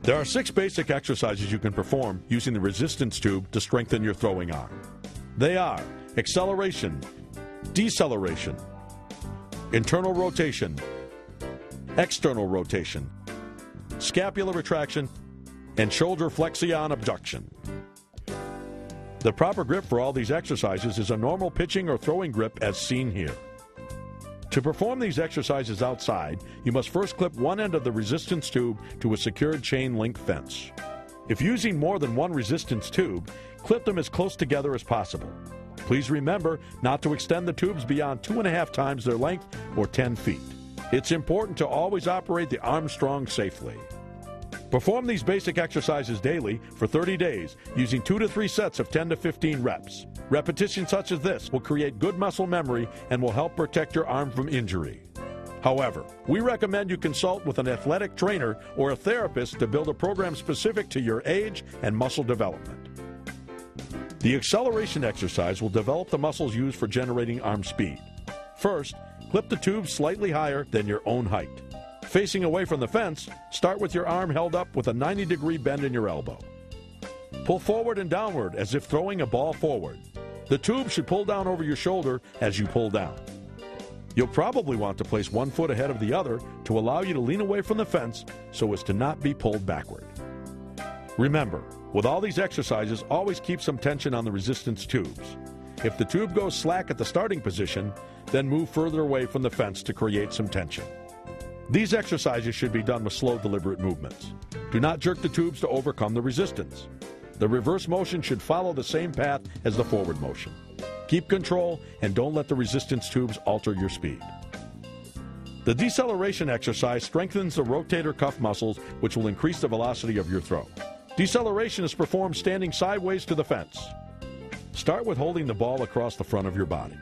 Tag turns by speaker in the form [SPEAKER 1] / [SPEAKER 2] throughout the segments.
[SPEAKER 1] There are 6 basic exercises you can perform using the resistance tube to strengthen your throwing arm. They are acceleration, deceleration, internal rotation, external rotation, scapula retraction, and shoulder flexion abduction. The proper grip for all these exercises is a normal pitching or throwing grip as seen here. To perform these exercises outside, you must first clip one end of the resistance tube to a secured chain link fence. If using more than one resistance tube, clip them as close together as possible. Please remember not to extend the tubes beyond 2.5 times their length or 10 feet. It's important to always operate the Armstrong safely. Perform these basic exercises daily for 30 days using 2 to 3 sets of 10 to 15 reps. Repetitions such as this will create good muscle memory and will help protect your arm from injury. However, we recommend you consult with an athletic trainer or a therapist to build a program specific to your age and muscle development. The acceleration exercise will develop the muscles used for generating arm speed. First, clip the tube slightly higher than your own height. Facing away from the fence, start with your arm held up with a 90-degree bend in your elbow. Pull forward and downward as if throwing a ball forward. The tube should pull down over your shoulder as you pull down. You'll probably want to place one foot ahead of the other to allow you to lean away from the fence so as to not be pulled backward. Remember, with all these exercises, always keep some tension on the resistance tubes. If the tube goes slack at the starting position, then move further away from the fence to create some tension. These exercises should be done with slow, deliberate movements. Do not jerk the tubes to overcome the resistance. The reverse motion should follow the same path as the forward motion. Keep control and don't let the resistance tubes alter your speed. The deceleration exercise strengthens the rotator cuff muscles, which will increase the velocity of your throw. Deceleration is performed standing sideways to the fence. Start with holding the ball across the front of your body.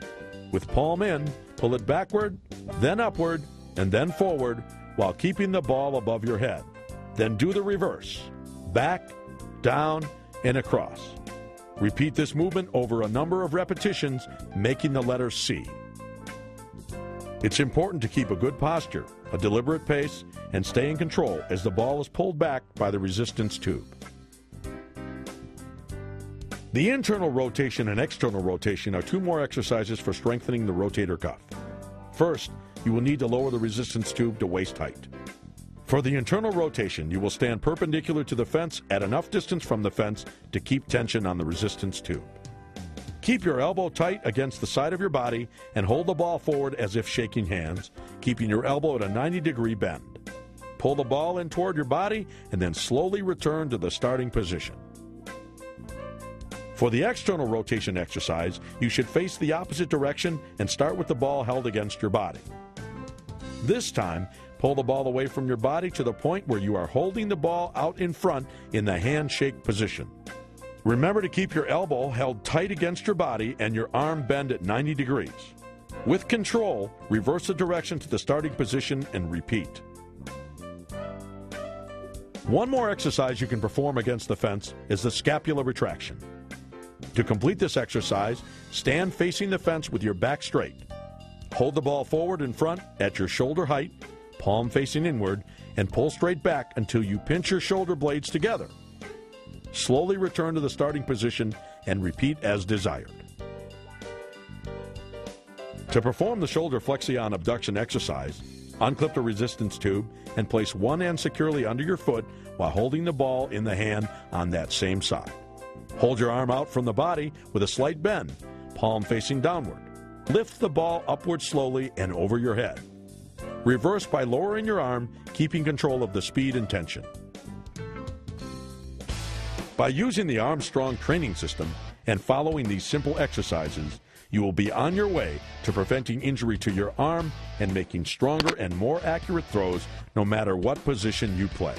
[SPEAKER 1] With palm in, pull it backward, then upward, and then forward while keeping the ball above your head. Then do the reverse. Back, down, and across. Repeat this movement over a number of repetitions, making the letter C. It's important to keep a good posture, a deliberate pace, and stay in control as the ball is pulled back by the resistance tube. The internal rotation and external rotation are 2 more exercises for strengthening the rotator cuff. First, you will need to lower the resistance tube to waist height. For the internal rotation, you will stand perpendicular to the fence at enough distance from the fence to keep tension on the resistance tube. Keep your elbow tight against the side of your body and hold the ball forward as if shaking hands, keeping your elbow at a 90-degree bend. Pull the ball in toward your body and then slowly return to the starting position. For the external rotation exercise, you should face the opposite direction and start with the ball held against your body. This time, pull the ball away from your body to the point where you are holding the ball out in front in the handshake position. Remember to keep your elbow held tight against your body and your arm bent at 90 degrees. With control, reverse the direction to the starting position and repeat. One more exercise you can perform against the fence is the scapula retraction. To complete this exercise, stand facing the fence with your back straight. Hold the ball forward in front at your shoulder height, palm facing inward, and pull straight back until you pinch your shoulder blades together. Slowly return to the starting position and repeat as desired. To perform the shoulder flexion abduction exercise, unclip the resistance tube and place one end securely under your foot while holding the ball in the hand on that same side. Hold your arm out from the body with a slight bend, palm facing downward. Lift the ball upward slowly and over your head. Reverse by lowering your arm, keeping control of the speed and tension. By using the Armstrong training system and following these simple exercises, you will be on your way to preventing injury to your arm and making stronger and more accurate throws no matter what position you play.